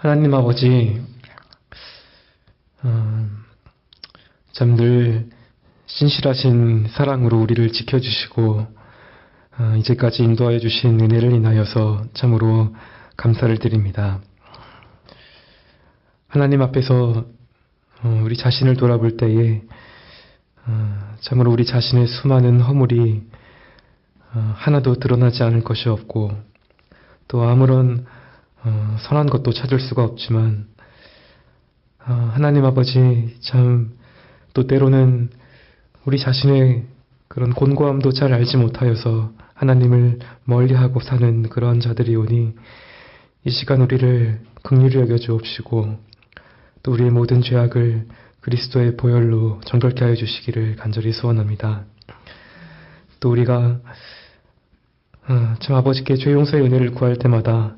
하나님 아버지, 참 늘 신실하신 사랑으로 우리를 지켜주시고 이제까지 인도하여 주신 은혜를 인하여서 참으로 감사를 드립니다. 하나님 앞에서 우리 자신을 돌아볼 때에 참으로 우리 자신의 수많은 허물이 하나도 드러나지 않을 것이 없고 또 아무런 선한 것도 찾을 수가 없지만 하나님 아버지, 참 또 때로는 우리 자신의 그런 곤고함도 잘 알지 못하여서 하나님을 멀리하고 사는 그러한 자들이 오니 이 시간 우리를 긍휼히 여겨 주옵시고 또 우리의 모든 죄악을 그리스도의 보혈로 정결케 하여 주시기를 간절히 소원합니다. 또 우리가 참 아버지께 죄 용서의 은혜를 구할 때마다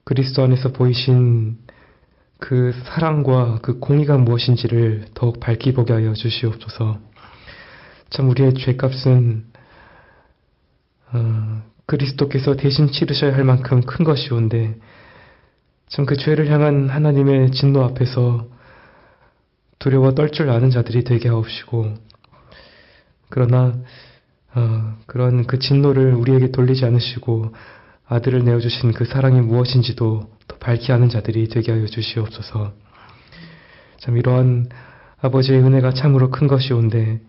그리스도 안에서 보이신 그 사랑과 그 공의가 무엇인지를 더욱 밝히 보게 하여 주시옵소서. 참 우리의 죄값은 그리스도께서 대신 치르셔야 할 만큼 큰 것이온데 참 그 죄를 향한 하나님의 진노 앞에서 두려워 떨 줄 아는 자들이 되게 하옵시고, 그러나 그런 그 진노를 우리에게 돌리지 않으시고 아들을 내어주신 그 사랑이 무엇인지도 더 밝히 아는 자들이 되게 하여 주시옵소서. 참 이러한 아버지의 은혜가 참으로 큰 것이온데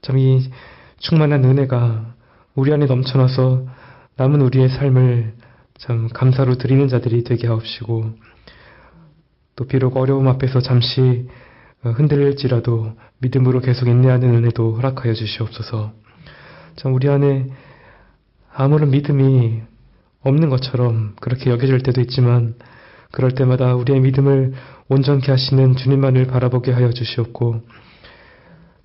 참 이 충만한 은혜가 우리 안에 넘쳐나서 남은 우리의 삶을 참 감사로 드리는 자들이 되게 하옵시고, 또 비록 어려움 앞에서 잠시 흔들릴지라도 믿음으로 계속 인내하는 은혜도 허락하여 주시옵소서. 참 우리 안에 아무런 믿음이 없는 것처럼 그렇게 여겨질 때도 있지만 그럴 때마다 우리의 믿음을 온전케 하시는 주님만을 바라보게 하여 주시옵고,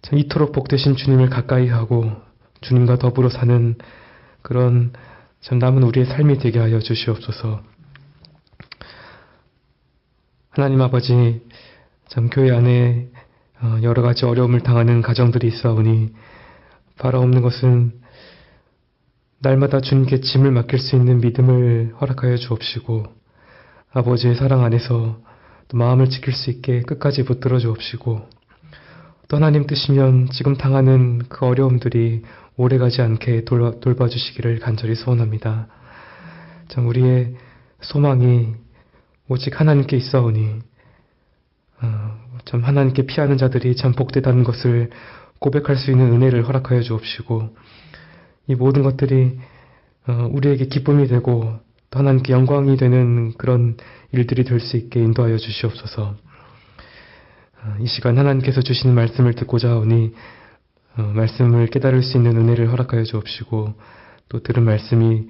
참 이토록 복되신 주님을 가까이 하고 주님과 더불어 사는 그런 참 남은 우리의 삶이 되게 하여 주시옵소서. 하나님 아버지, 참 교회 안에 여러 가지 어려움을 당하는 가정들이 있사오니 바라 없는 것은 날마다 주님께 짐을 맡길 수 있는 믿음을 허락하여 주옵시고, 아버지의 사랑 안에서 또 마음을 지킬 수 있게 끝까지 붙들어 주옵시고, 또 하나님 뜻이면 지금 당하는 그 어려움들이 오래가지 않게 돌봐주시기를 간절히 소원합니다. 참 우리의 소망이 오직 하나님께 있사오니 참 하나님께 피하는 자들이 참 복되다는 것을 고백할 수 있는 은혜를 허락하여 주옵시고, 이 모든 것들이 우리에게 기쁨이 되고 또 하나님께 영광이 되는 그런 일들이 될 수 있게 인도하여 주시옵소서. 이 시간 하나님께서 주시는 말씀을 듣고자 하오니 말씀을 깨달을 수 있는 은혜를 허락하여 주옵시고, 또 들은 말씀이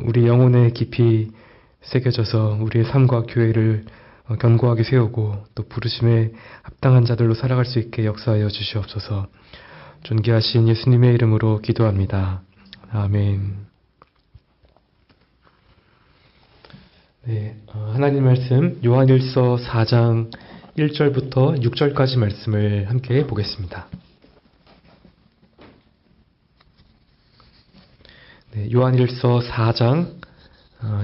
우리 영혼에 깊이 새겨져서 우리의 삶과 교회를 견고하게 세우고 또 부르심에 합당한 자들로 살아갈 수 있게 역사하여 주시옵소서. 존귀하신 예수님의 이름으로 기도합니다. 아멘. 네, 하나님 말씀 요한일서 4장 1절부터 6절까지 말씀을 함께 보겠습니다. 네, 요한일서 4장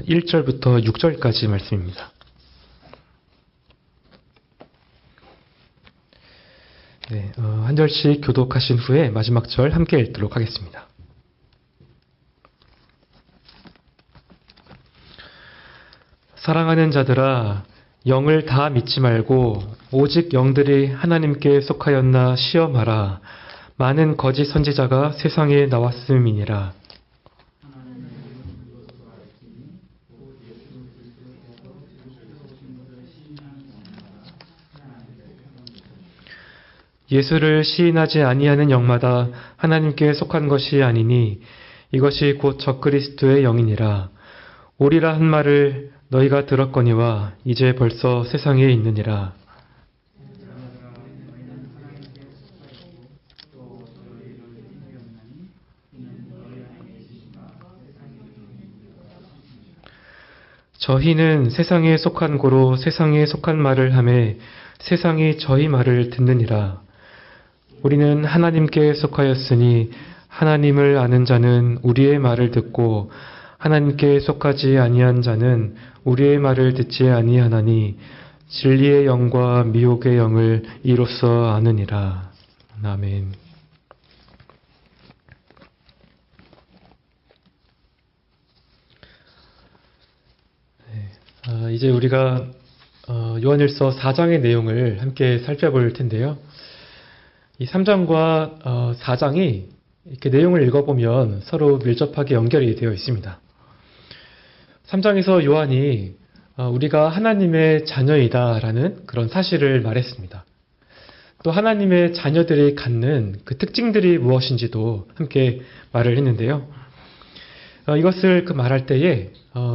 1절부터 6절까지 말씀입니다. 네, 한 절씩 교독하신 후에 마지막 절 함께 읽도록 하겠습니다. 사랑하는 자들아, 영을 다 믿지 말고 오직 영들이 하나님께 속하였나 시험하라. 많은 거짓 선지자가 세상에 나왔음이니라. 예수를 시인하지 아니하는 영마다 하나님께 속한 것이 아니니 이것이 곧 적그리스도의 영이니라. 오리라 한 말을 너희가 들었거니와 이제 벌써 세상에 있느니라. 저희는 세상에 속한 고로 세상에 속한 말을 하매 세상이 저희 말을 듣느니라. 우리는 하나님께 속하였으니 하나님을 아는 자는 우리의 말을 듣고 하나님께 속하지 아니한 자는 우리의 말을 듣지 아니하나니 진리의 영과 미혹의 영을 이로써 아느니라. 아멘. 이제 우리가 요한일서 4장의 내용을 함께 살펴볼 텐데요. 이 3장과 4장이 이렇게 내용을 읽어보면 서로 밀접하게 연결이 되어 있습니다. 3장에서 요한이 우리가 하나님의 자녀이다라는 그런 사실을 말했습니다. 또 하나님의 자녀들이 갖는 그 특징들이 무엇인지도 함께 말을 했는데요. 이것을 말할 때에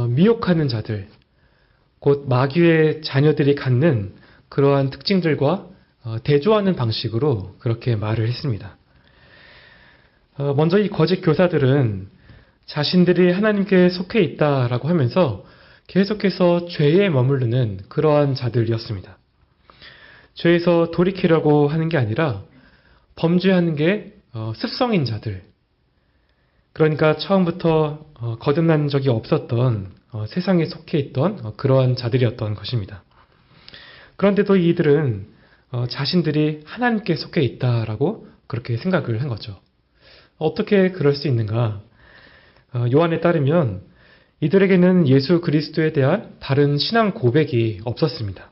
미혹하는 자들, 곧 마귀의 자녀들이 갖는 그러한 특징들과 대조하는 방식으로 그렇게 말을 했습니다. 먼저 이 거짓 교사들은 자신들이 하나님께 속해 있다라고 하면서 계속해서 죄에 머무르는 그러한 자들이었습니다. 죄에서 돌이키려고 하는 게 아니라 범죄하는 게 습성인 자들, 그러니까 처음부터 거듭난 적이 없었던 세상에 속해 있던 그러한 자들이었던 것입니다. 그런데도 이들은 자신들이 하나님께 속해 있다라고 그렇게 생각을 한 거죠. 어떻게 그럴 수 있는가? 요한에 따르면 이들에게는 예수 그리스도에 대한 바른 신앙 고백이 없었습니다.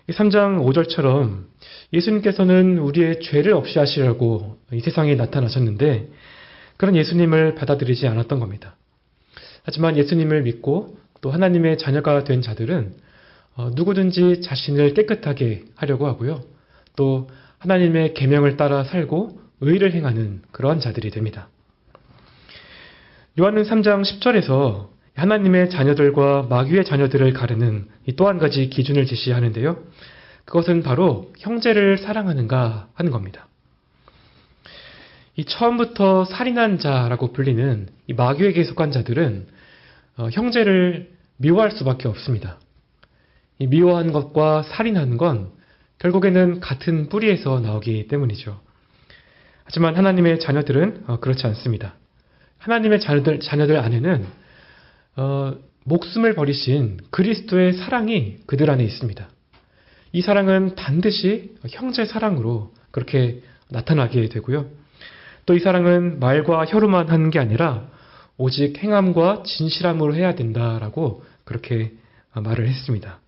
3장 5절처럼 예수님께서는 우리의 죄를 없이 하시려고 이 세상에 나타나셨는데 그런 예수님을 받아들이지 않았던 겁니다. 하지만 예수님을 믿고 또 하나님의 자녀가 된 자들은 누구든지 자신을 깨끗하게 하려고 하고요. 또 하나님의 계명을 따라 살고 의를 행하는 그러한 자들이 됩니다. 요한은 3장 10절에서 하나님의 자녀들과 마귀의 자녀들을 가르는 또 한 가지 기준을 제시하는데요. 그것은 바로 형제를 사랑하는가 하는 겁니다. 이 처음부터 살인한 자라고 불리는 이 마귀에게 속한 자들은 형제를 미워할 수밖에 없습니다. 이 미워한 것과 살인하는 건 결국에는 같은 뿌리에서 나오기 때문이죠. 하지만 하나님의 자녀들은 그렇지 않습니다. 하나님의 자녀들 안에는 목숨을 버리신 그리스도의 사랑이 그들 안에 있습니다. 이 사랑은 반드시 형제 사랑으로 그렇게 나타나게 되고요. 또 이 사랑은 말과 혀로만 하는 게 아니라 오직 행함과 진실함으로 해야 된다라고 그렇게 말을 했습니다.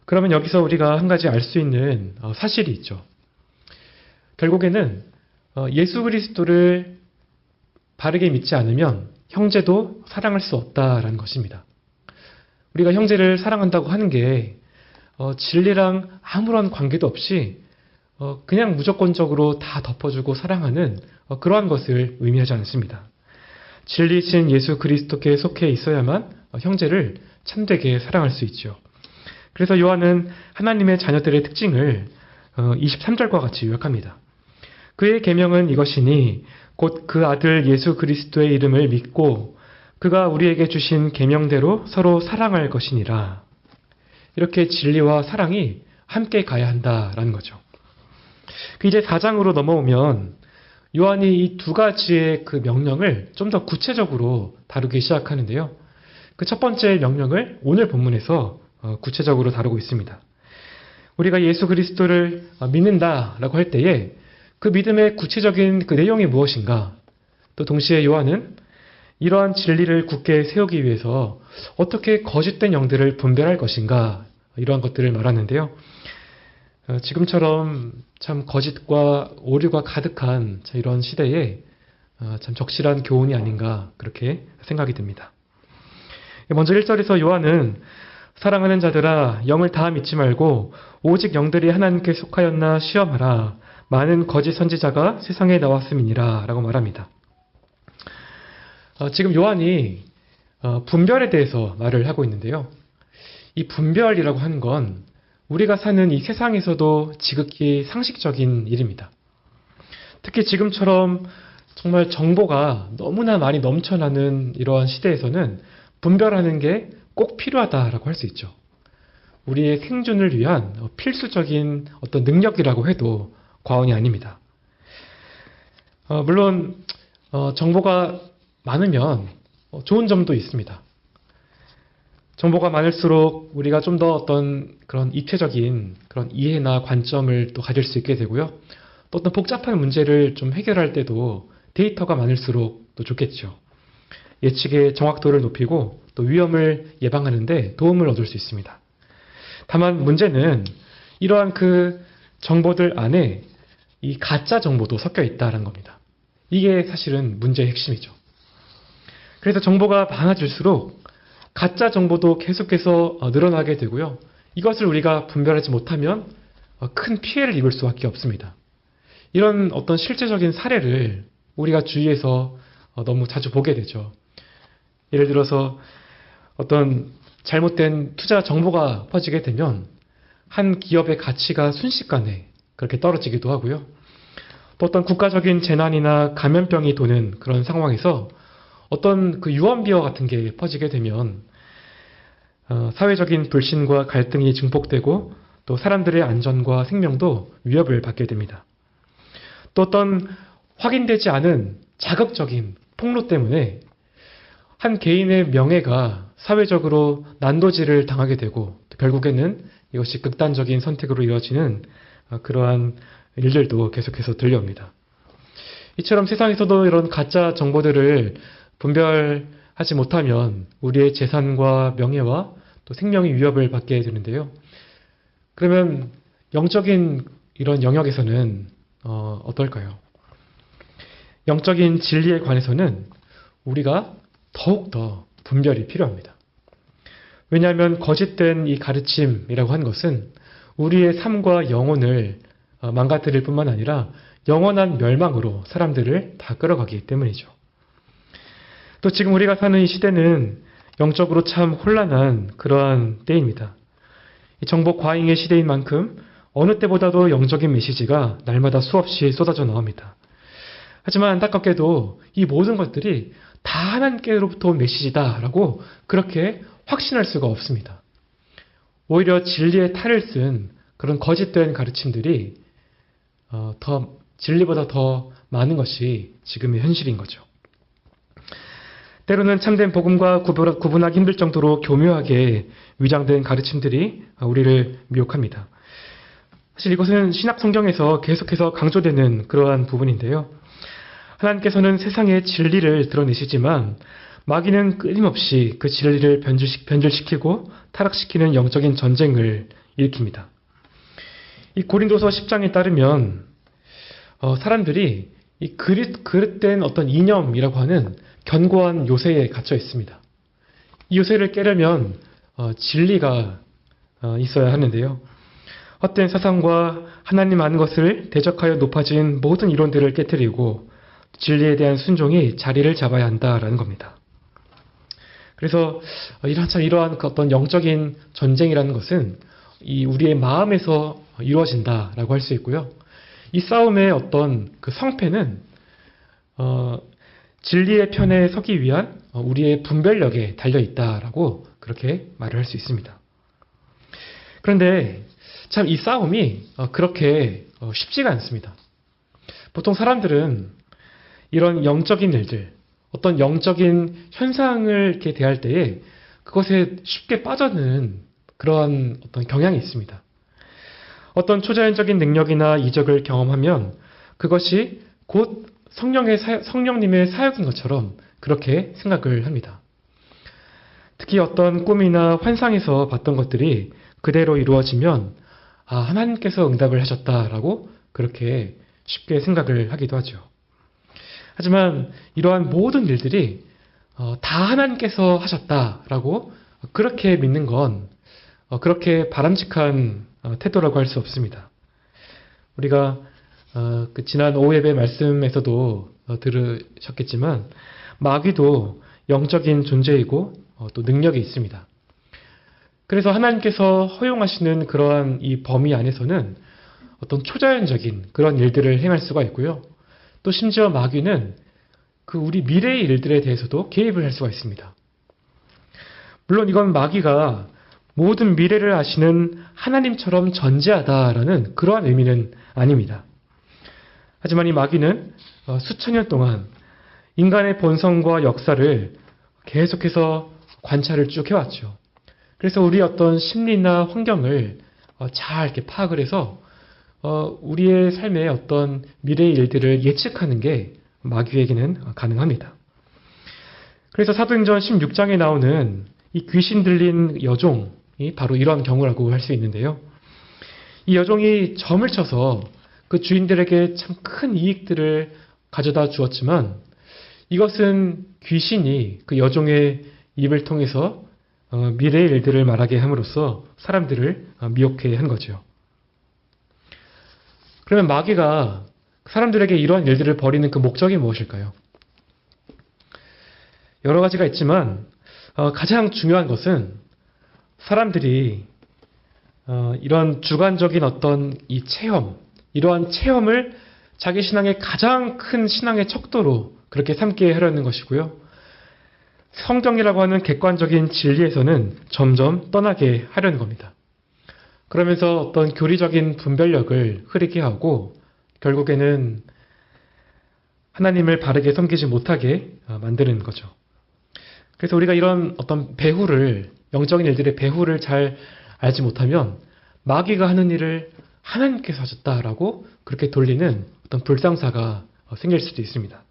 그러면 여기서 우리가 한 가지 알 수 있는 사실이 있죠. 결국에는 예수 그리스도를 바르게 믿지 않으면 형제도 사랑할 수 없다라는 것입니다. 우리가 형제를 사랑한다고 하는 게 진리랑 아무런 관계도 없이 그냥 무조건적으로 다 덮어주고 사랑하는 그러한 것을 의미하지 않습니다. 진리신 예수 그리스도께 속해 있어야만 형제를 참되게 사랑할 수 있죠. 그래서 요한은 하나님의 자녀들의 특징을 23절과 같이 요약합니다. 그의 계명은 이것이니 곧 그 아들 예수 그리스도의 이름을 믿고 그가 우리에게 주신 계명대로 서로 사랑할 것이니라. 이렇게 진리와 사랑이 함께 가야 한다라는 거죠. 이제 4장으로 넘어오면 요한이 이 두 가지의 그 명령을 좀 더 구체적으로 다루기 시작하는데요. 그 첫 번째 명령을 오늘 본문에서 구체적으로 다루고 있습니다. 우리가 예수 그리스도를 믿는다라고 할 때에 그 믿음의 구체적인 그 내용이 무엇인가? 또 동시에 요한은 이러한 진리를 굳게 세우기 위해서 어떻게 거짓된 영들을 분별할 것인가? 이러한 것들을 말하는데요. 지금처럼 참 거짓과 오류가 가득한 이런 시대에 참 적실한 교훈이 아닌가 그렇게 생각이 듭니다. 먼저 1절에서 요한은 사랑하는 자들아 영을 다 믿지 말고 오직 영들이 하나님께 속하였나 시험하라. 많은 거짓 선지자가 세상에 나왔음이니라 라고 말합니다. 지금 요한이 분별에 대해서 말을 하고 있는데요. 이 분별이라고 하는 건 우리가 사는 이 세상에서도 지극히 상식적인 일입니다. 특히 지금처럼 정말 정보가 너무나 많이 넘쳐나는 이러한 시대에서는 분별하는 게 꼭 필요하다라고 할 수 있죠. 우리의 생존을 위한 필수적인 어떤 능력이라고 해도 과언이 아닙니다. 물론 정보가 많으면 좋은 점도 있습니다. 정보가 많을수록 우리가 좀 더 어떤 그런 입체적인 그런 이해나 관점을 또 가질 수 있게 되고요. 또 어떤 복잡한 문제를 좀 해결할 때도 데이터가 많을수록 또 좋겠죠. 예측의 정확도를 높이고 또 위험을 예방하는데 도움을 얻을 수 있습니다. 다만 문제는 이러한 그 정보들 안에 이 가짜 정보도 섞여 있다는 겁니다. 이게 사실은 문제의 핵심이죠. 그래서 정보가 많아질수록 가짜 정보도 계속해서 늘어나게 되고요. 이것을 우리가 분별하지 못하면 큰 피해를 입을 수밖에 없습니다. 이런 어떤 실제적인 사례를 우리가 주위에서 너무 자주 보게 되죠. 예를 들어서 어떤 잘못된 투자 정보가 퍼지게 되면 한 기업의 가치가 순식간에 그렇게 떨어지기도 하고요. 또 어떤 국가적인 재난이나 감염병이 도는 그런 상황에서 어떤 그 유언비어 같은 게 퍼지게 되면 사회적인 불신과 갈등이 증폭되고 또 사람들의 안전과 생명도 위협을 받게 됩니다. 또 어떤 확인되지 않은 자극적인 폭로 때문에 한 개인의 명예가 사회적으로 난도질을 당하게 되고 결국에는 이것이 극단적인 선택으로 이어지는 그러한 일들도 계속해서 들려옵니다. 이처럼 세상에서도 이런 가짜 정보들을 분별하지 못하면 우리의 재산과 명예와 또 생명이 위협을 받게 되는데요. 그러면 영적인 이런 영역에서는 어떨까요? 영적인 진리에 관해서는 우리가 더욱더 분별이 필요합니다. 왜냐하면 거짓된 이 가르침이라고 한 것은 우리의 삶과 영혼을 망가뜨릴 뿐만 아니라 영원한 멸망으로 사람들을 다 끌어가기 때문이죠. 또 지금 우리가 사는 이 시대는 영적으로 참 혼란한 그러한 때입니다. 이 정보 과잉의 시대인 만큼 어느 때보다도 영적인 메시지가 날마다 수없이 쏟아져 나옵니다. 하지만 안타깝게도 이 모든 것들이 다 하나님께로부터 온 메시지다라고 그렇게 확신할 수가 없습니다. 오히려 진리의 탈을 쓴 그런 거짓된 가르침들이 진리보다 더 많은 것이 지금의 현실인 거죠. 때로는 참된 복음과 구분하기 힘들 정도로 교묘하게 위장된 가르침들이 우리를 미혹합니다. 사실 이것은 신약 성경에서 계속해서 강조되는 그러한 부분인데요. 하나님께서는 세상의 진리를 드러내시지만 마귀는 끊임없이 그 진리를 변질시키고 타락시키는 영적인 전쟁을 일으킵니다. 이 고린도서 10장에 따르면 사람들이 이 그릇된 어떤 이념이라고 하는 견고한 요새에 갇혀 있습니다. 이 요새를 깨려면 진리가 있어야 하는데요. 헛된 사상과 하나님 아는 것을 대적하여 높아진 모든 이론들을 깨뜨리고 진리에 대한 순종이 자리를 잡아야 한다라는 겁니다. 그래서 이러한 어떤 영적인 전쟁이라는 것은 우리의 마음에서 이루어진다라고 할 수 있고요. 이 싸움의 어떤 그 성패는 진리의 편에 서기 위한 우리의 분별력에 달려 있다라고 그렇게 말을 할 수 있습니다. 그런데 참 이 싸움이 그렇게 쉽지가 않습니다. 보통 사람들은 이런 영적인 일들, 어떤 영적인 현상을 이렇게 대할 때에 그것에 쉽게 빠져드는 그러한 어떤 경향이 있습니다. 어떤 초자연적인 능력이나 이적을 경험하면 그것이 곧 성령님의 사역인 것처럼 그렇게 생각을 합니다. 특히 어떤 꿈이나 환상에서 봤던 것들이 그대로 이루어지면 하나님께서 응답을 하셨다라고 그렇게 쉽게 생각을 하기도 하죠. 하지만 이러한 모든 일들이 다 하나님께서 하셨다라고 그렇게 믿는 건 그렇게 바람직한 태도라고 할 수 없습니다. 우리가 그 지난 오후 예배 말씀에서도 들으셨겠지만 마귀도 영적인 존재이고 또 능력이 있습니다. 그래서 하나님께서 허용하시는 그러한 이 범위 안에서는 어떤 초자연적인 그런 일들을 행할 수가 있고요. 또 심지어 마귀는 그 우리 미래의 일들에 대해서도 개입을 할 수가 있습니다. 물론 이건 마귀가 모든 미래를 아시는 하나님처럼 전지하다라는 그러한 의미는 아닙니다. 하지만 이 마귀는 수천 년 동안 인간의 본성과 역사를 계속해서 관찰을 쭉 해왔죠. 그래서 우리 어떤 심리나 환경을 잘 이렇게 파악을 해서 우리의 삶의 어떤 미래의 일들을 예측하는 게 마귀에게는 가능합니다. 그래서 사도행전 16장에 나오는 이 귀신 들린 여종이 바로 이런 경우라고 할 수 있는데요. 이 여종이 점을 쳐서 그 주인들에게 참 큰 이익들을 가져다 주었지만 이것은 귀신이 그 여종의 입을 통해서 미래의 일들을 말하게 함으로써 사람들을 미혹해 한 거죠. 그러면 마귀가 사람들에게 이러한 일들을 벌이는 그 목적이 무엇일까요? 여러 가지가 있지만 가장 중요한 것은 사람들이 이런 주관적인 어떤 이 체험, 이러한 체험을 자기 신앙의 가장 큰 신앙의 척도로 그렇게 삼게 하려는 것이고요. 성경이라고 하는 객관적인 진리에서는 점점 떠나게 하려는 겁니다. 그러면서 어떤 교리적인 분별력을 흐리게 하고 결국에는 하나님을 바르게 섬기지 못하게 만드는 거죠. 그래서 우리가 이런 어떤 배후를, 영적인 일들의 배후를 잘 알지 못하면 마귀가 하는 일을 하나님께서 하셨다라고 그렇게 돌리는 어떤 불상사가 생길 수도 있습니다.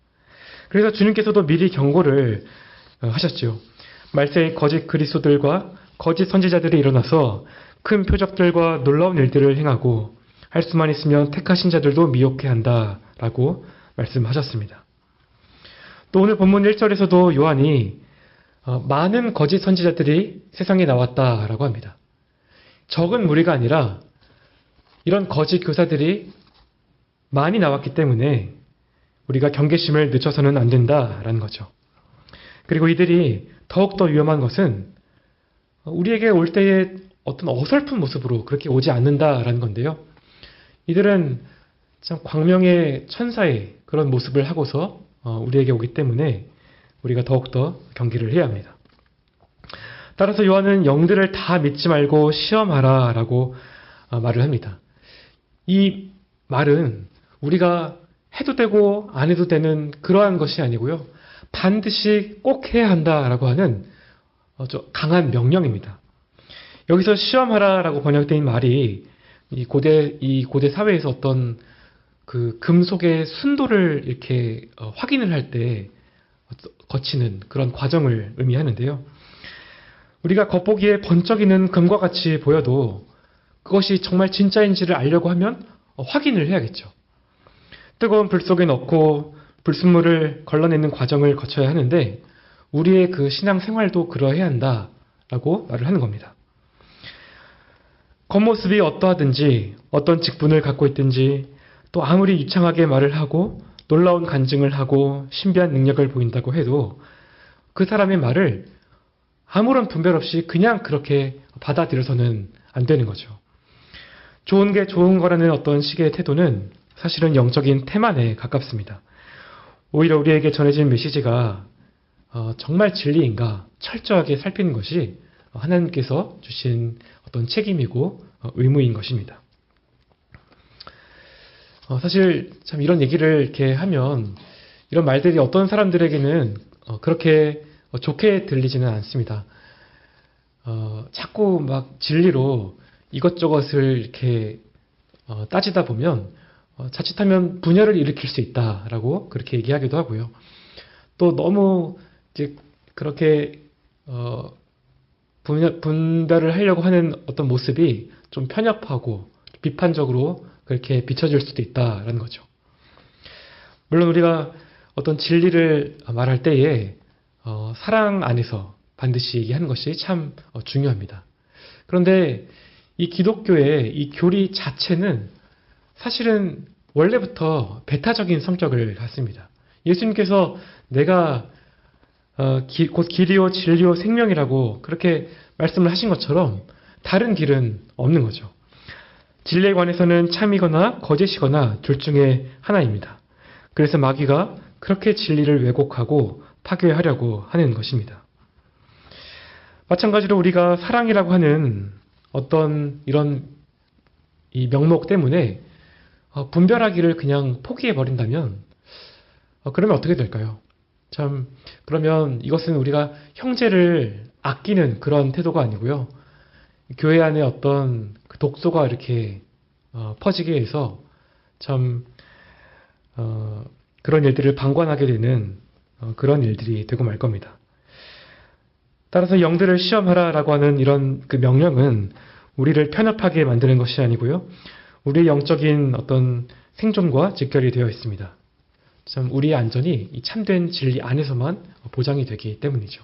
그래서 주님께서도 미리 경고를 하셨죠. 말세에 거짓 그리스도들과 거짓 선지자들이 일어나서 큰 표적들과 놀라운 일들을 행하고 할 수만 있으면 택하신 자들도 미혹해 한다라고 말씀하셨습니다. 또 오늘 본문 1절에서도 요한이 많은 거짓 선지자들이 세상에 나왔다라고 합니다. 적은 무리가 아니라 이런 거짓 교사들이 많이 나왔기 때문에 우리가 경계심을 늦춰서는 안 된다라는 거죠. 그리고 이들이 더욱더 위험한 것은 우리에게 올 때의 어떤 어설픈 모습으로 그렇게 오지 않는다라는 건데요. 이들은 참 광명의 천사의 그런 모습을 하고서 우리에게 오기 때문에 우리가 더욱더 경계를 해야 합니다. 따라서 요한은 영들을 다 믿지 말고 시험하라 라고 말을 합니다. 이 말은 우리가 해도 되고 안 해도 되는 그러한 것이 아니고요. 반드시 꼭 해야 한다라고 하는 강한 명령입니다. 여기서 시험하라라고 번역된 말이 이 고대 사회에서 어떤 그 금속의 순도를 이렇게 확인을 할 때 거치는 그런 과정을 의미하는데요. 우리가 겉보기에 번쩍이는 금과 같이 보여도 그것이 정말 진짜인지를 알려고 하면 확인을 해야겠죠. 뜨거운 불 속에 넣고 불순물을 걸러내는 과정을 거쳐야 하는데 우리의 그 신앙 생활도 그러해야 한다라고 말을 하는 겁니다. 겉모습이 어떠하든지 어떤 직분을 갖고 있든지 또 아무리 유창하게 말을 하고 놀라운 간증을 하고 신비한 능력을 보인다고 해도 그 사람의 말을 아무런 분별 없이 그냥 그렇게 받아들여서는 안 되는 거죠. 좋은 게 좋은 거라는 어떤 식의 태도는 사실은 영적인 태만에 가깝습니다. 오히려 우리에게 전해진 메시지가 정말 진리인가 철저하게 살피는 것이 하나님께서 주신 어떤 책임이고 의무인 것입니다. 사실 참 이런 얘기를 이렇게 하면 이런 말들이 어떤 사람들에게는 그렇게 좋게 들리지는 않습니다. 자꾸 막 진리로 이것저것을 이렇게 따지다 보면 자칫하면 분열을 일으킬 수 있다라고 그렇게 얘기하기도 하고요. 또 너무 이제 그렇게 분별을 하려고 하는 어떤 모습이 좀 편협하고 비판적으로 그렇게 비춰질 수도 있다라는 거죠. 물론 우리가 어떤 진리를 말할 때에 사랑 안에서 반드시 얘기하는 것이 참 중요합니다. 그런데 이 기독교의 이 교리 자체는 사실은 원래부터 배타적인 성격을 갖습니다. 예수님께서 내가 곧 길이요 진리요 생명이라고 그렇게 말씀을 하신 것처럼 다른 길은 없는 거죠. 진리에 관해서는 참이거나 거짓이거나 둘 중에 하나입니다. 그래서 마귀가 그렇게 진리를 왜곡하고 파괴하려고 하는 것입니다. 마찬가지로 우리가 사랑이라고 하는 어떤 이런 이 명목 때문에 분별하기를 그냥 포기해 버린다면 그러면 어떻게 될까요? 참, 그러면 이것은 우리가 형제를 아끼는 그런 태도가 아니고요. 교회 안에 어떤 그 독소가 이렇게 퍼지게 해서 참 그런 일들을 방관하게 되는 그런 일들이 되고 말 겁니다. 따라서 영들을 시험하라라고 하는 이런 그 명령은 우리를 편협하게 만드는 것이 아니고요. 우리의 영적인 어떤 생존과 직결이 되어 있습니다. 참 우리의 안전이 이 참된 진리 안에서만 보장이 되기 때문이죠.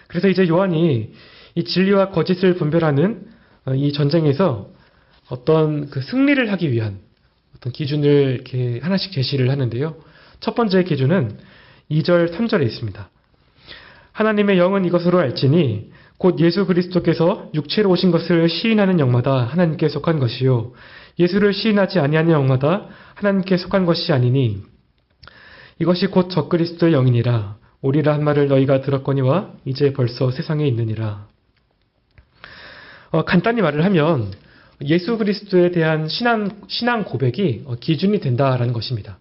그래서 이제 요한이 이 진리와 거짓을 분별하는 이 전쟁에서 어떤 그 승리를 하기 위한 어떤 기준을 이렇게 하나씩 제시를 하는데요. 첫 번째 기준은 2절, 3절에 있습니다. 하나님의 영은 이것으로 알지니 곧 예수 그리스도께서 육체로 오신 것을 시인하는 영마다 하나님께 속한 것이요 예수를 시인하지 아니하는 영마다 하나님께 속한 것이 아니니 이것이 곧 적그리스도의 영이니라. 오리라 한 말을 너희가 들었거니와 이제 벌써 세상에 있느니라. 간단히 말을 하면 예수 그리스도에 대한 신앙 고백이 기준이 된다라는 것입니다.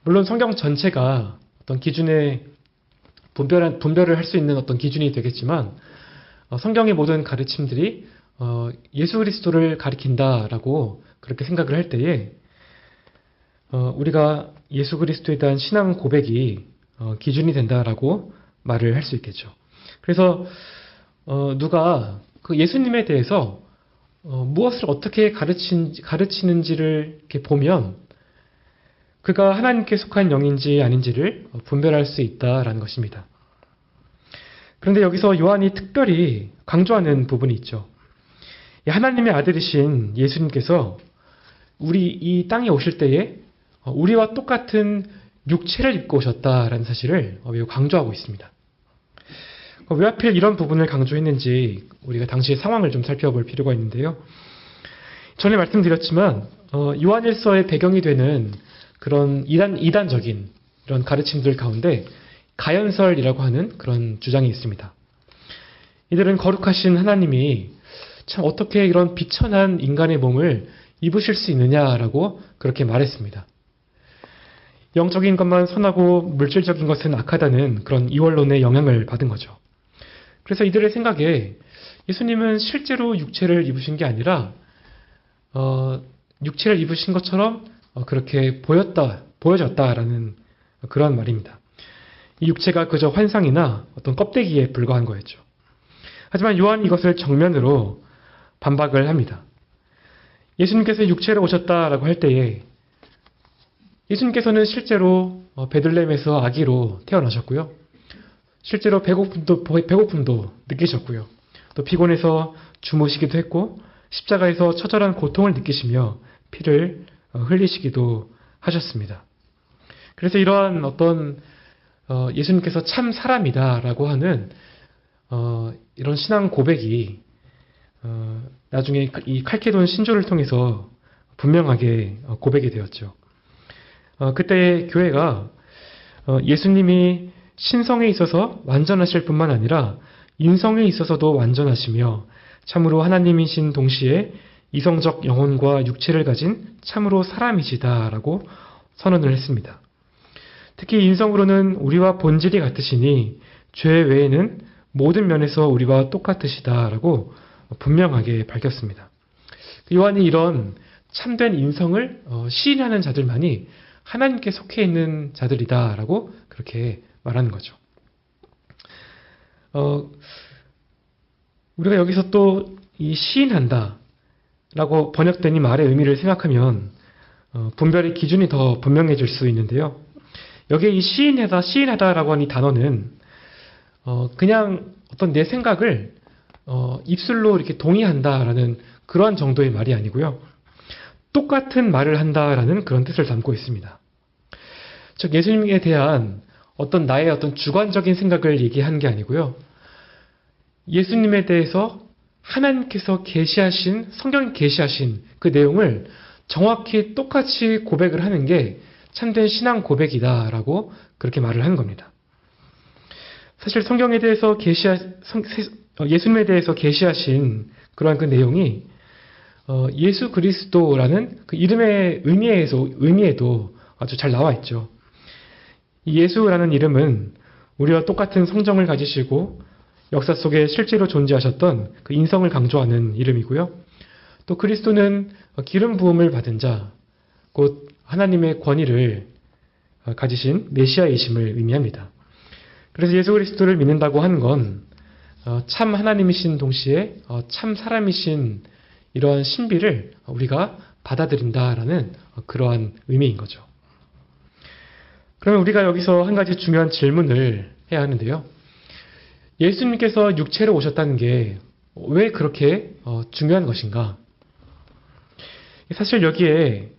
물론 성경 전체가 어떤 기준에 분별을 할 수 있는 어떤 기준이 되겠지만 성경의 모든 가르침들이 예수 그리스도를 가리킨다라고 그렇게 생각을 할 때에 우리가 예수 그리스도에 대한 신앙 고백이 기준이 된다라고 말을 할 수 있겠죠. 그래서 누가 그 예수님에 대해서 무엇을 어떻게 가르치는지를 이렇게 보면 그가 하나님께 속한 영인지 아닌지를 분별할 수 있다라는 것입니다. 그런데 여기서 요한이 특별히 강조하는 부분이 있죠. 하나님의 아들이신 예수님께서 우리 이 땅에 오실 때에 우리와 똑같은 육체를 입고 오셨다라는 사실을 매우 강조하고 있습니다. 왜 하필 이런 부분을 강조했는지 우리가 당시의 상황을 좀 살펴볼 필요가 있는데요. 전에 말씀드렸지만 요한일서의 배경이 되는 그런 이단적인 이런 가르침들 가운데 가연설이라고 하는 그런 주장이 있습니다. 이들은 거룩하신 하나님이 참 어떻게 이런 비천한 인간의 몸을 입으실 수 있느냐라고 그렇게 말했습니다. 영적인 것만 선하고 물질적인 것은 악하다는 그런 이원론의 영향을 받은 거죠. 그래서 이들의 생각에 예수님은 실제로 육체를 입으신 게 아니라 육체를 입으신 것처럼 그렇게 보여졌다라는 그런 말입니다. 이 육체가 그저 환상이나 어떤 껍데기에 불과한 거였죠. 하지만 요한이 이것을 정면으로 반박을 합니다. 예수님께서 육체로 오셨다라고 할 때에 예수님께서는 실제로 베들레헴에서 아기로 태어나셨고요. 실제로 배고픔도 느끼셨고요. 또 피곤해서 주무시기도 했고 십자가에서 처절한 고통을 느끼시며 피를 흘리시기도 하셨습니다. 그래서 이러한 어떤 예수님께서 참 사람이다라고 하는 이런 신앙 고백이 나중에 이 칼케돈 신조를 통해서 분명하게 고백이 되었죠. 그때 교회가 예수님이 신성에 있어서 완전하실 뿐만 아니라 인성에 있어서도 완전하시며 참으로 하나님이신 동시에 이성적 영혼과 육체를 가진 참으로 사람이시다라고 선언을 했습니다. 특히 인성으로는 우리와 본질이 같으시니 죄 외에는 모든 면에서 우리와 똑같으시다라고 분명하게 밝혔습니다. 요한이 이런 참된 인성을 시인하는 자들만이 하나님께 속해 있는 자들이다라고 그렇게 말하는 거죠. 우리가 여기서 또 이 시인한다 라고 번역된 이 말의 의미를 생각하면 분별의 기준이 더 분명해질 수 있는데요. 여기에 이 시인하다라고 하는 이 단어는 그냥 어떤 내 생각을 입술로 이렇게 동의한다라는 그러한 정도의 말이 아니고요. 똑같은 말을 한다라는 그런 뜻을 담고 있습니다. 즉 예수님에 대한 어떤 나의 어떤 주관적인 생각을 얘기한 게 아니고요. 예수님에 대해서 하나님께서 성경에 계시하신 그 내용을 정확히 똑같이 고백을 하는 게 참된 신앙 고백이다라고 그렇게 말을 하는 겁니다. 사실 성경에 대해서 예수님에 대해서 계시하신 그러한 그 내용이 예수 그리스도라는 그 이름의 의미에도 아주 잘 나와 있죠. 이 예수라는 이름은 우리와 똑같은 성정을 가지시고 역사 속에 실제로 존재하셨던 그 인성을 강조하는 이름이고요. 또 그리스도는 기름 부음을 받은 자, 곧 하나님의 권위를 가지신 메시아이심을 의미합니다. 그래서 예수 그리스도를 믿는다고 하는 건 참 하나님이신 동시에 참 사람이신 이러한 신비를 우리가 받아들인다라는 그러한 의미인 거죠. 그러면 우리가 여기서 한 가지 중요한 질문을 해야 하는데요. 예수님께서 육체로 오셨다는 게 왜 그렇게 중요한 것인가? 사실 여기에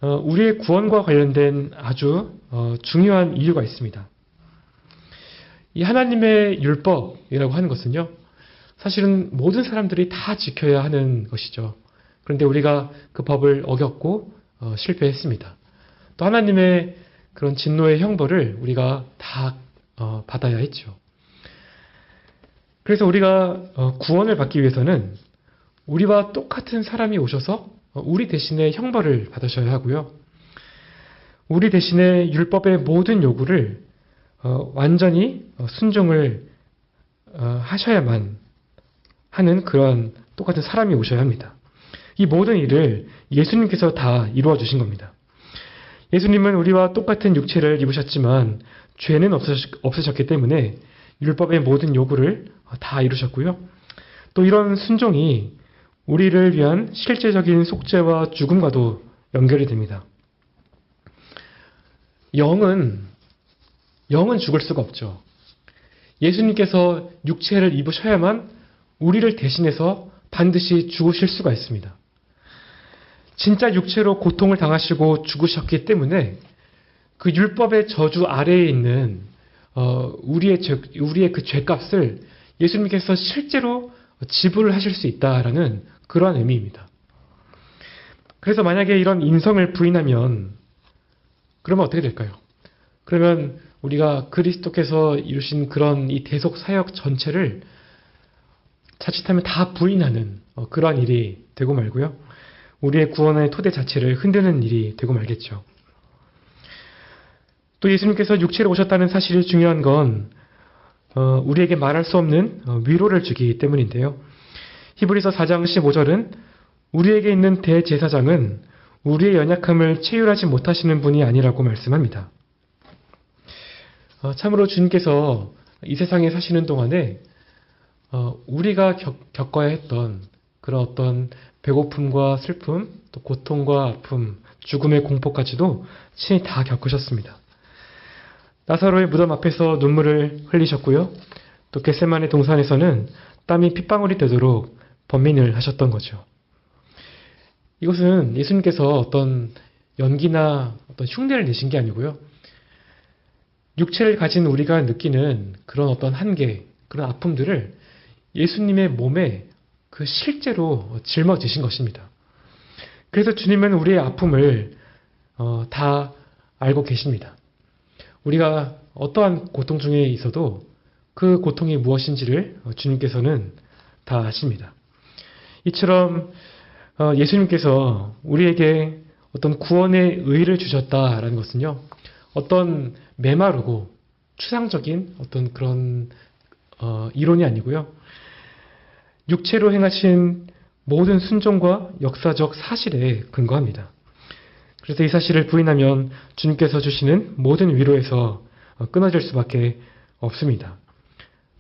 우리의 구원과 관련된 아주 중요한 이유가 있습니다. 이 하나님의 율법이라고 하는 것은요, 사실은 모든 사람들이 다 지켜야 하는 것이죠. 그런데 우리가 그 법을 어겼고 실패했습니다. 또 하나님의 그런 진노의 형벌을 우리가 다 받아야 했죠. 그래서 우리가 구원을 받기 위해서는 우리와 똑같은 사람이 오셔서 우리 대신에 형벌을 받으셔야 하고요. 우리 대신에 율법의 모든 요구를 완전히 순종을 하셔야만 하는 그런 똑같은 사람이 오셔야 합니다. 이 모든 일을 예수님께서 다 이루어 주신 겁니다. 예수님은 우리와 똑같은 육체를 입으셨지만 죄는 없으셨기 때문에 율법의 모든 요구를 다 이루셨고요. 또 이런 순종이 우리를 위한 실제적인 속죄와 죽음과도 연결이 됩니다. 영은 죽을 수가 없죠. 예수님께서 육체를 입으셔야만 우리를 대신해서 반드시 죽으실 수가 있습니다. 진짜 육체로 고통을 당하시고 죽으셨기 때문에 그 율법의 저주 아래에 있는 우리의 그 죄값을 예수님께서 실제로 지불을 하실 수 있다라는 그러한 의미입니다. 그래서 만약에 이런 인성을 부인하면 그러면 어떻게 될까요? 그러면 우리가 그리스도께서 이루신 그런 이 대속 사역 전체를 자칫하면 다 부인하는 그러한 일이 되고 말고요. 우리의 구원의 토대 자체를 흔드는 일이 되고 말겠죠. 또 예수님께서 육체로 오셨다는 사실이 중요한 건 우리에게 말할 수 없는 위로를 주기 때문인데요. 히브리서 4장 15절은 우리에게 있는 대제사장은 우리의 연약함을 체휼하지 못하시는 분이 아니라고 말씀합니다. 참으로 주님께서 이 세상에 사시는 동안에 우리가 겪어야 했던 그런 어떤 배고픔과 슬픔, 또 고통과 아픔, 죽음의 공포까지도 친히 다 겪으셨습니다. 나사로의 무덤 앞에서 눈물을 흘리셨고요. 또 겟세마네 동산에서는 땀이 핏방울이 되도록 번민을 하셨던 거죠. 이것은 예수님께서 어떤 연기나 어떤 흉내를 내신 게 아니고요. 육체를 가진 우리가 느끼는 그런 어떤 한계, 그런 아픔들을 예수님의 몸에 그 실제로 짊어지신 것입니다. 그래서 주님은 우리의 아픔을 다 알고 계십니다. 우리가 어떠한 고통 중에 있어도 그 고통이 무엇인지를 주님께서는 다 아십니다. 이처럼 예수님께서 우리에게 어떤 구원의 의의를 주셨다라는 것은요, 어떤 메마르고 추상적인 어떤 그런 이론이 아니고요, 육체로 행하신 모든 순종과 역사적 사실에 근거합니다. 그래서 이 사실을 부인하면 주님께서 주시는 모든 위로에서 끊어질 수밖에 없습니다.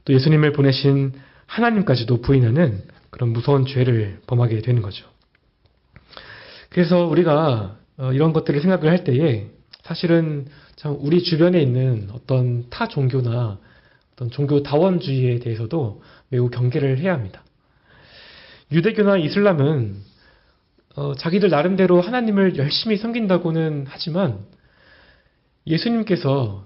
또 예수님을 보내신 하나님까지도 부인하는 그런 무서운 죄를 범하게 되는 거죠. 그래서 우리가 이런 것들을 생각을 할 때에 사실은 참 우리 주변에 있는 어떤 타 종교나 어떤 종교 다원주의에 대해서도 매우 경계를 해야 합니다. 유대교나 이슬람은 자기들 나름대로 하나님을 열심히 섬긴다고는 하지만 예수님께서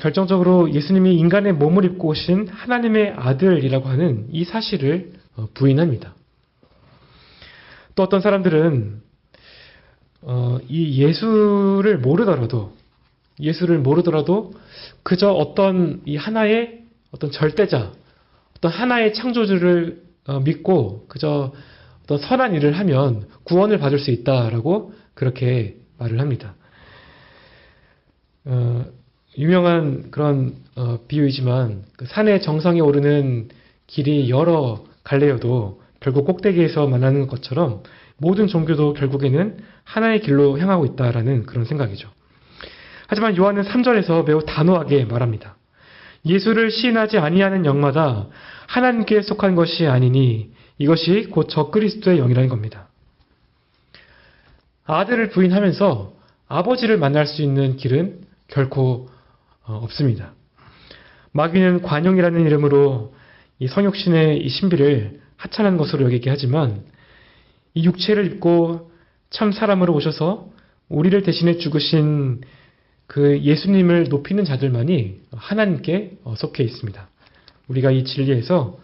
결정적으로 예수님이 인간의 몸을 입고 오신 하나님의 아들이라고 하는 이 사실을 부인합니다. 또 어떤 사람들은 이 예수를 모르더라도 그저 어떤 이 하나의 어떤 절대자, 어떤 하나의 창조주를 믿고 그저 어떤 선한 일을 하면 구원을 받을 수 있다라고 그렇게 말을 합니다. 어, 유명한 그런 비유이지만 그 산의 정상에 오르는 길이 여러 갈래여도 결국 꼭대기에서 만나는 것처럼 모든 종교도 결국에는 하나의 길로 향하고 있다라는 그런 생각이죠. 하지만 요한은 3절에서 매우 단호하게 말합니다. 예수를 시인하지 아니하는 영마다 하나님께 속한 것이 아니니 이것이 곧 적그리스도의 영이라는 겁니다. 아들을 부인하면서 아버지를 만날 수 있는 길은 결코 없습니다. 마귀는 관용이라는 이름으로 이 성육신의 이 신비를 하찮은 것으로 여기게 하지만 이 육체를 입고 참 사람으로 오셔서 우리를 대신해 죽으신 그 예수님을 높이는 자들만이 하나님께 속해 있습니다. 우리가 이 진리에서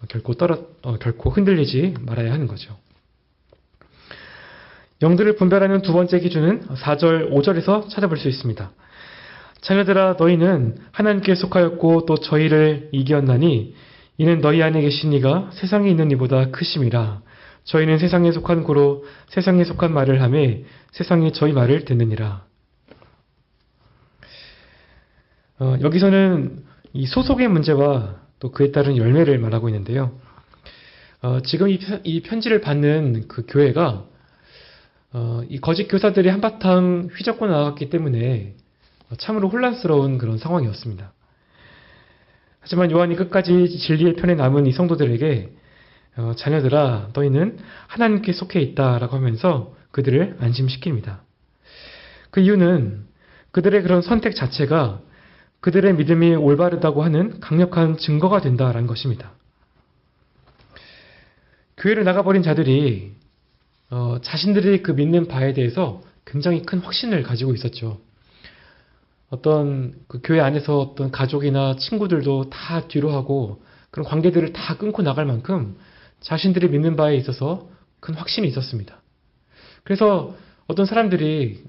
결코 흔들리지 말아야 하는 거죠. 영들을 분별하는 두 번째 기준은 4절, 5절에서 찾아볼 수 있습니다. 자녀들아 너희는 하나님께 속하였고 또 저희를 이기었나니 이는 너희 안에 계신 이가 세상에 있는 이보다 크심이라. 저희는 세상에 속한 고로 세상에 속한 말을 하매 세상이 저희 말을 듣느니라. 여기서는 이 소속의 문제와 또 그에 따른 열매를 말하고 있는데요. 지금 이 편지를 받는 그 교회가 이 거짓 교사들이 한바탕 휘젓고 나갔기 때문에 참으로 혼란스러운 그런 상황이었습니다. 하지만 요한이 끝까지 진리의 편에 남은 이 성도들에게 자녀들아 너희는 하나님께 속해 있다라고 하면서 그들을 안심시킵니다. 그 이유는 그들의 그런 선택 자체가 그들의 믿음이 올바르다고 하는 강력한 증거가 된다라는 것입니다. 교회를 나가버린 자들이 자신들이 그 믿는 바에 대해서 굉장히 큰 확신을 가지고 있었죠. 어떤 그 교회 안에서 어떤 가족이나 친구들도 다 뒤로 하고 그런 관계들을 다 끊고 나갈 만큼 자신들이 믿는 바에 있어서 큰 확신이 있었습니다. 그래서 어떤 사람들이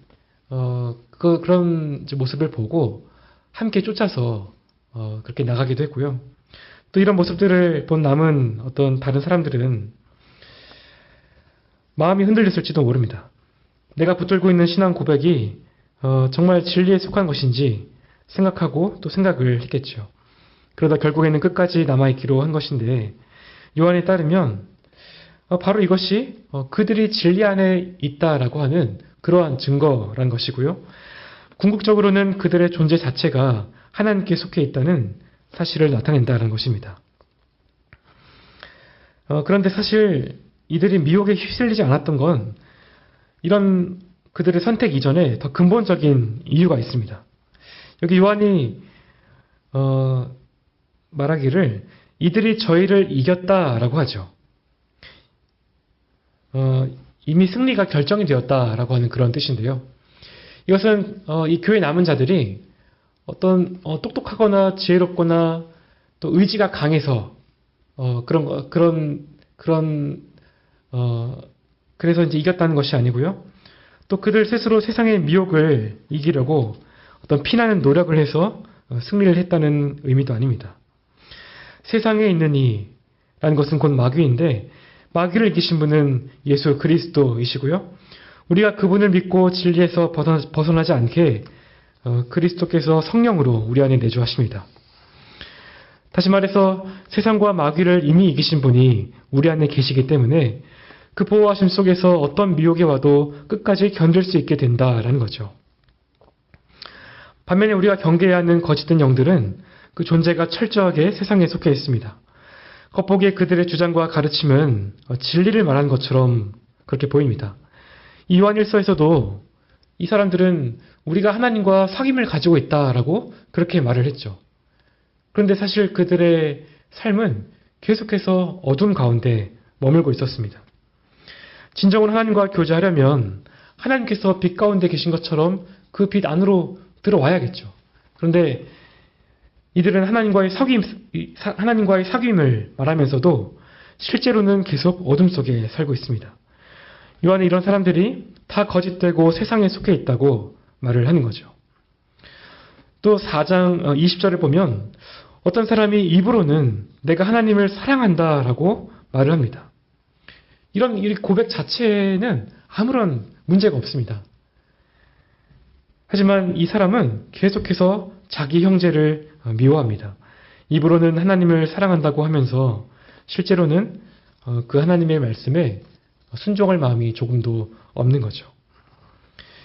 그런 모습을 보고 함께 쫓아서 그렇게 나가기도 했고요. 또 이런 모습들을 본 남은 어떤 다른 사람들은 마음이 흔들렸을지도 모릅니다. 내가 붙들고 있는 신앙 고백이 정말 진리에 속한 것인지 생각하고 또 생각을 했겠죠. 그러다 결국에는 끝까지 남아있기로 한 것인데 요한에 따르면 바로 이것이 그들이 진리 안에 있다라고 하는 그러한 증거란 것이고요. 궁극적으로는 그들의 존재 자체가 하나님께 속해 있다는 사실을 나타낸다는 것입니다. 그런데 사실 이들이 미혹에 휩쓸리지 않았던 건 이런 그들의 선택 이전에 더 근본적인 이유가 있습니다. 여기 요한이 말하기를 이들이 저희를 이겼다라고 하죠. 이미 승리가 결정이 되었다라고 하는 그런 뜻인데요. 이것은 이 교회 남은 자들이 어떤 똑똑하거나 지혜롭거나 또 의지가 강해서 그래서 이제 이겼다는 것이 아니고요. 또 그들 스스로 세상의 미혹을 이기려고 어떤 피나는 노력을 해서 승리를 했다는 의미도 아닙니다. 세상에 있는 이라는 것은 곧 마귀인데 마귀를 이기신 분은 예수 그리스도이시고요. 우리가 그분을 믿고 진리에서 벗어나지 않게 그리스도께서 성령으로 우리 안에 내주하십니다. 다시 말해서 세상과 마귀를 이미 이기신 분이 우리 안에 계시기 때문에 그 보호하심 속에서 어떤 미혹이 와도 끝까지 견딜 수 있게 된다라는 거죠. 반면에 우리가 경계해야 하는 거짓된 영들은 그 존재가 철저하게 세상에 속해 있습니다. 겉보기에 그들의 주장과 가르침은 진리를 말하는 것처럼 그렇게 보입니다. 이 요한일서에서도 이 사람들은 우리가 하나님과 사귐을 가지고 있다라고 그렇게 말을 했죠. 그런데 사실 그들의 삶은 계속해서 어둠 가운데 머물고 있었습니다. 진정으로 하나님과 교제하려면 하나님께서 빛 가운데 계신 것처럼 그 빛 안으로 들어와야겠죠. 그런데 이들은 하나님과의 사귐을 말하면서도 실제로는 계속 어둠 속에 살고 있습니다. 요한은 이런 사람들이 다 거짓되고 세상에 속해 있다고 말을 하는 거죠. 또 4장 20절을 보면 어떤 사람이 입으로는 내가 하나님을 사랑한다라고 말을 합니다. 이런 고백 자체는 아무런 문제가 없습니다. 하지만 이 사람은 계속해서 자기 형제를 미워합니다. 입으로는 하나님을 사랑한다고 하면서 실제로는 그 하나님의 말씀에 순종할 마음이 조금도 없는 거죠.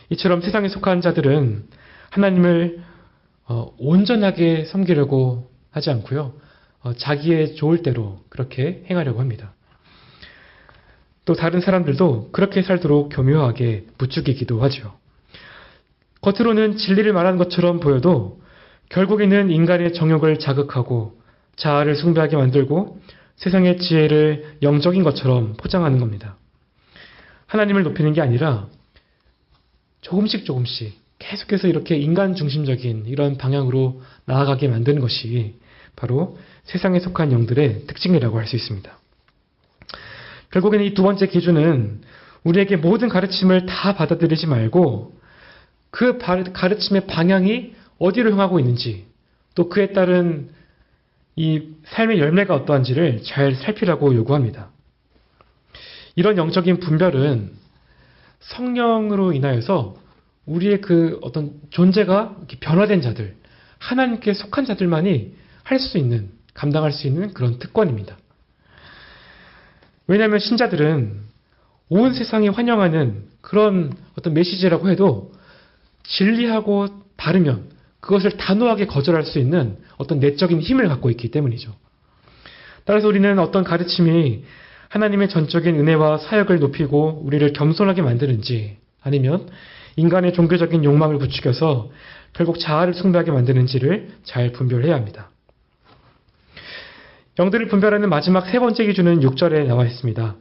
이처럼 세상에 속한 자들은 하나님을 온전하게 섬기려고 하지 않고요. 자기의 좋을 대로 그렇게 행하려고 합니다. 또 다른 사람들도 그렇게 살도록 교묘하게 부추기기도 하죠. 겉으로는 진리를 말하는 것처럼 보여도 결국에는 인간의 정욕을 자극하고 자아를 숭배하게 만들고 세상의 지혜를 영적인 것처럼 포장하는 겁니다. 하나님을 높이는 게 아니라 조금씩 계속해서 이렇게 인간 중심적인 이런 방향으로 나아가게 만드는 것이 바로 세상에 속한 영들의 특징이라고 할 수 있습니다. 결국에는 이 두 번째 기준은 우리에게 모든 가르침을 다 받아들이지 말고 그 가르침의 방향이 어디로 향하고 있는지 또 그에 따른 이 삶의 열매가 어떠한지를 잘 살피라고 요구합니다. 이런 영적인 분별은 성령으로 인하여서 우리의 그 어떤 존재가 변화된 자들, 하나님께 속한 자들만이 할 수 있는, 감당할 수 있는 그런 특권입니다. 왜냐하면 신자들은 온 세상이 환영하는 그런 어떤 메시지라고 해도 진리하고 다르면 그것을 단호하게 거절할 수 있는 어떤 내적인 힘을 갖고 있기 때문이죠. 따라서 우리는 어떤 가르침이 하나님의 전적인 은혜와 사역을 높이고 우리를 겸손하게 만드는지 아니면 인간의 종교적인 욕망을 부추겨서 결국 자아를 숭배하게 만드는지를 잘 분별해야 합니다. 영들을 분별하는 마지막 세 번째 기준은 6절에 나와 있습니다.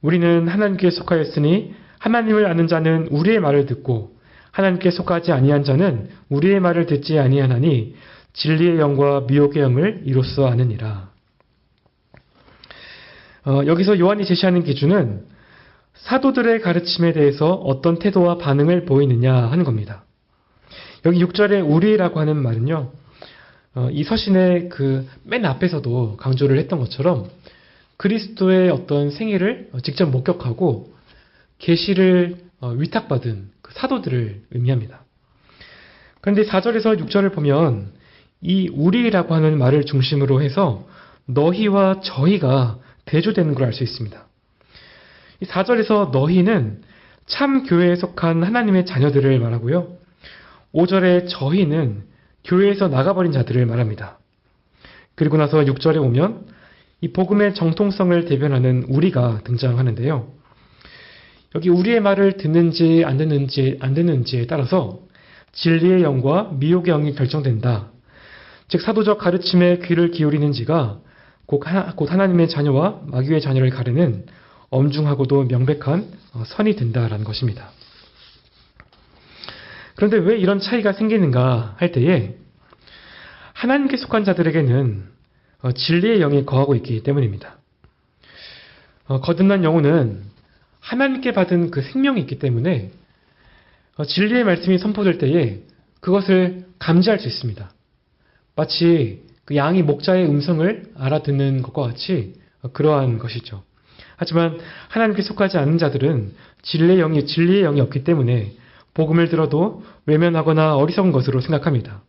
우리는 하나님께 속하였으니 하나님을 아는 자는 우리의 말을 듣고 하나님께 속하지 아니한 자는 우리의 말을 듣지 아니하나니 진리의 영과 미혹의 영을 이로써 아느니라. 여기서 요한이 제시하는 기준은 사도들의 가르침에 대해서 어떤 태도와 반응을 보이느냐 하는 겁니다. 여기 6절에 우리라고 하는 말은요. 이 서신의 그 맨 앞에서도 강조를 했던 것처럼 그리스도의 어떤 생애를 직접 목격하고 계시를 위탁받은 그 사도들을 의미합니다. 그런데 4절에서 6절을 보면 이 우리라고 하는 말을 중심으로 해서 너희와 저희가 대조되는 걸 알 수 있습니다. 이 4절에서 너희는 참 교회에 속한 하나님의 자녀들을 말하고요. 5절에 저희는 교회에서 나가버린 자들을 말합니다. 그리고 나서 6절에 오면 이 복음의 정통성을 대변하는 우리가 등장하는데요. 여기 우리의 말을 듣는지 안 듣는지에 따라서 진리의 영과 미혹의 영이 결정된다. 즉 사도적 가르침에 귀를 기울이는지가 곧 하나님의 자녀와 마귀의 자녀를 가르는 엄중하고도 명백한 선이 된다라는 것입니다. 그런데 왜 이런 차이가 생기는가 할 때에 하나님께 속한 자들에게는 진리의 영이 거하고 있기 때문입니다. 거듭난 영혼은 하나님께 받은 그 생명이 있기 때문에 진리의 말씀이 선포될 때에 그것을 감지할 수 있습니다. 마치 그 양이 목자의 음성을 알아듣는 것과 같이 그러한 것이죠. 하지만 하나님께 속하지 않는 자들은 진리의 영이 없기 때문에 복음을 들어도 외면하거나 어리석은 것으로 생각합니다.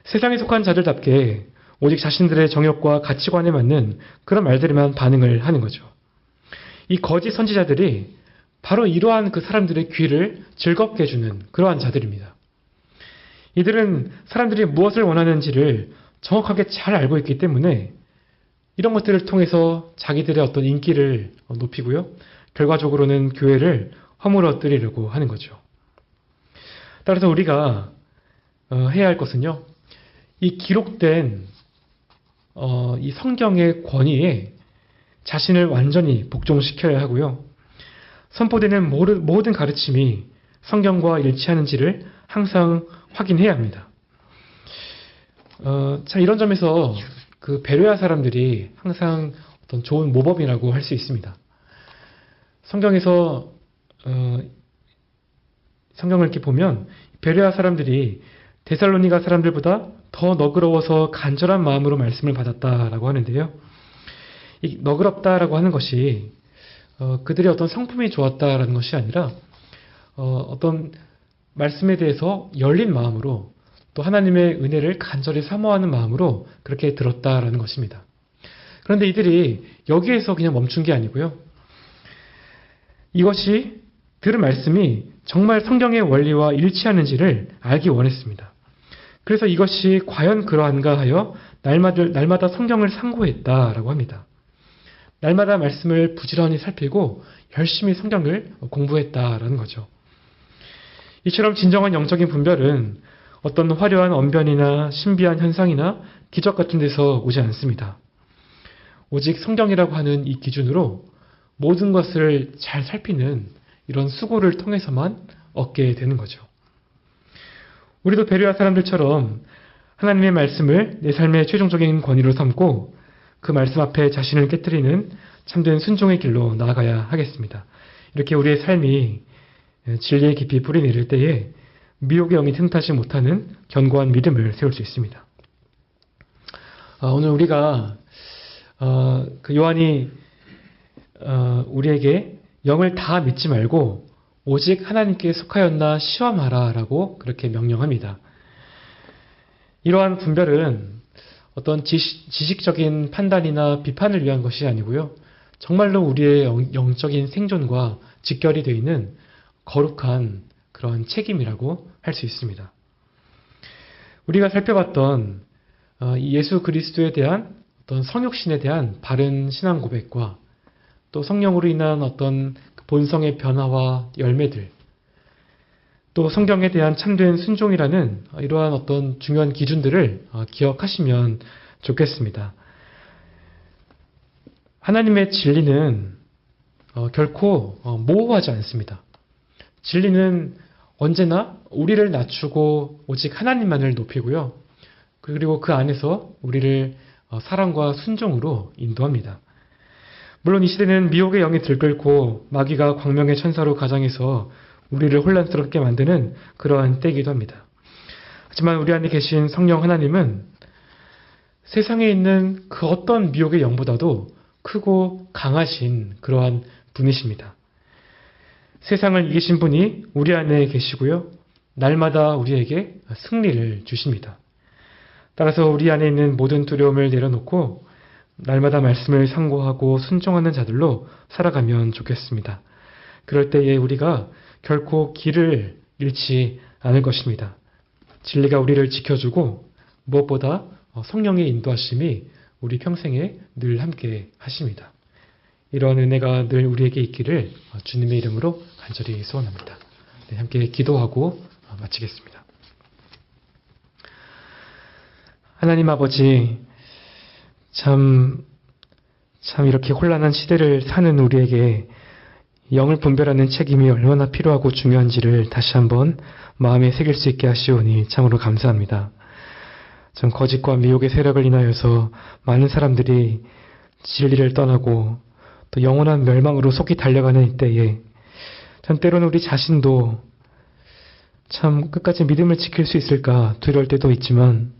세상에 속한 자들답게 오직 자신들의 정욕과 가치관에 맞는 그런 말들에만 반응을 하는 거죠. 이 거짓 선지자들이 바로 이러한 그 사람들의 귀를 즐겁게 해주는 그러한 자들입니다. 이들은 사람들이 무엇을 원하는지를 정확하게 잘 알고 있기 때문에 이런 것들을 통해서 자기들의 어떤 인기를 높이고요. 결과적으로는 교회를 허물어뜨리려고 하는 거죠. 따라서 우리가 해야 할 것은요. 이 기록된 이 성경의 권위에 자신을 완전히 복종시켜야 하고요. 선포되는 모든 가르침이 성경과 일치하는지를 항상 확인해야 합니다. 자, 이런 점에서 그 베레아 사람들이 항상 어떤 좋은 모범이라고 할 수 있습니다. 성경에서 성경을 이렇게 보면 베레아 사람들이 데살로니가 사람들보다 더 너그러워서 간절한 마음으로 말씀을 받았다라고 하는데요. 이 너그럽다라고 하는 것이 그들의 어떤 성품이 좋았다라는 것이 아니라 어떤 말씀에 대해서 열린 마음으로 또 하나님의 은혜를 간절히 사모하는 마음으로 그렇게 들었다라는 것입니다. 그런데 이들이 여기에서 그냥 멈춘 게 아니고요. 이것이 들은 말씀이 정말 성경의 원리와 일치하는지를 알기 원했습니다. 그래서 이것이 과연 그러한가 하여 날마다 성경을 상고했다라고 합니다. 날마다 말씀을 부지런히 살피고 열심히 성경을 공부했다라는 거죠. 이처럼 진정한 영적인 분별은 어떤 화려한 언변이나 신비한 현상이나 기적 같은 데서 오지 않습니다. 오직 성경이라고 하는 이 기준으로 모든 것을 잘 살피는 이런 수고를 통해서만 얻게 되는 거죠. 우리도 베레아 사람들처럼 하나님의 말씀을 내 삶의 최종적인 권위로 삼고 그 말씀 앞에 자신을 깨뜨리는 참된 순종의 길로 나아가야 하겠습니다. 이렇게 우리의 삶이 진리의 깊이 뿌리 내릴 때에 미혹의 영이 틈타지 못하는 견고한 믿음을 세울 수 있습니다. 오늘 우리가 그 요한이 우리에게 영을 다 믿지 말고 오직 하나님께 속하였나 시험하라 라고 그렇게 명령합니다. 이러한 분별은 어떤 지식적인 판단이나 비판을 위한 것이 아니고요. 정말로 우리의 영적인 생존과 직결이 되어 있는 거룩한 그런 책임이라고 할 수 있습니다. 우리가 살펴봤던 예수 그리스도에 대한 어떤 성육신에 대한 바른 신앙 고백과 또 성령으로 인한 어떤 본성의 변화와 열매들, 또 성경에 대한 참된 순종이라는 이러한 어떤 중요한 기준들을 기억하시면 좋겠습니다. 하나님의 진리는 결코 모호하지 않습니다. 진리는 언제나 우리를 낮추고 오직 하나님만을 높이고요. 그리고 그 안에서 우리를 사랑과 순종으로 인도합니다. 물론 이 시대는 미혹의 영이 들끓고 마귀가 광명의 천사로 가장해서 우리를 혼란스럽게 만드는 그러한 때이기도 합니다. 하지만 우리 안에 계신 성령 하나님은 세상에 있는 그 어떤 미혹의 영보다도 크고 강하신 그러한 분이십니다. 세상을 이기신 분이 우리 안에 계시고요. 날마다 우리에게 승리를 주십니다. 따라서 우리 안에 있는 모든 두려움을 내려놓고 날마다 말씀을 상고하고 순종하는 자들로 살아가면 좋겠습니다. 그럴 때에 우리가 결코 길을 잃지 않을 것입니다. 진리가 우리를 지켜주고 무엇보다 성령의 인도하심이 우리 평생에 늘 함께 하십니다. 이러한 은혜가 늘 우리에게 있기를 주님의 이름으로 간절히 소원합니다. 네, 함께 기도하고 마치겠습니다. 하나님 아버지, 참 이렇게 혼란한 시대를 사는 우리에게 영을 분별하는 책임이 얼마나 필요하고 중요한지를 다시 한번 마음에 새길 수 있게 하시오니 참으로 감사합니다. 참 거짓과 미혹의 세력을 인하여서 많은 사람들이 진리를 떠나고 또 영원한 멸망으로 속히 달려가는 이때에 참 때로는 우리 자신도 참 끝까지 믿음을 지킬 수 있을까 두려울 때도 있지만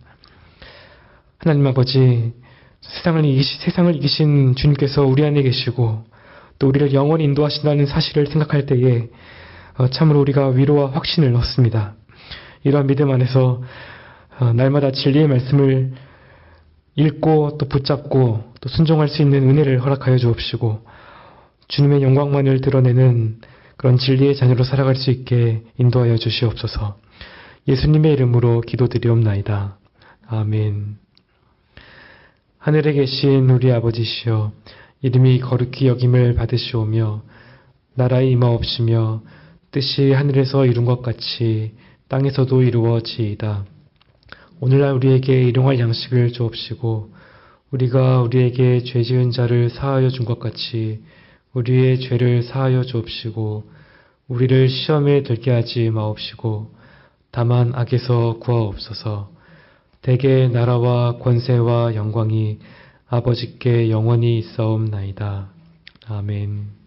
하나님 아버지, 세상을 이기신 주님께서 우리 안에 계시고 또 우리를 영원히 인도하신다는 사실을 생각할 때에 참으로 우리가 위로와 확신을 얻습니다. 이러한 믿음 안에서 날마다 진리의 말씀을 읽고 또 붙잡고 또 순종할 수 있는 은혜를 허락하여 주옵시고 주님의 영광만을 드러내는 그런 진리의 자녀로 살아갈 수 있게 인도하여 주시옵소서. 예수님의 이름으로 기도드리옵나이다. 아멘. 하늘에 계신 우리 아버지시여, 이름이 거룩히 여김을 받으시오며 나라의 임하옵시며 뜻이 하늘에서 이룬 것 같이 땅에서도 이루어지이다. 오늘날 우리에게 일용할 양식을 주옵시고 우리가 우리에게 죄 지은 자를 사하여 준 것 같이 우리의 죄를 사하여 주옵시고 우리를 시험에 들게 하지 마옵시고 다만 악에서 구하옵소서. 대개 나라와 권세와 영광이 아버지께 영원히 있사옵나이다. 아멘.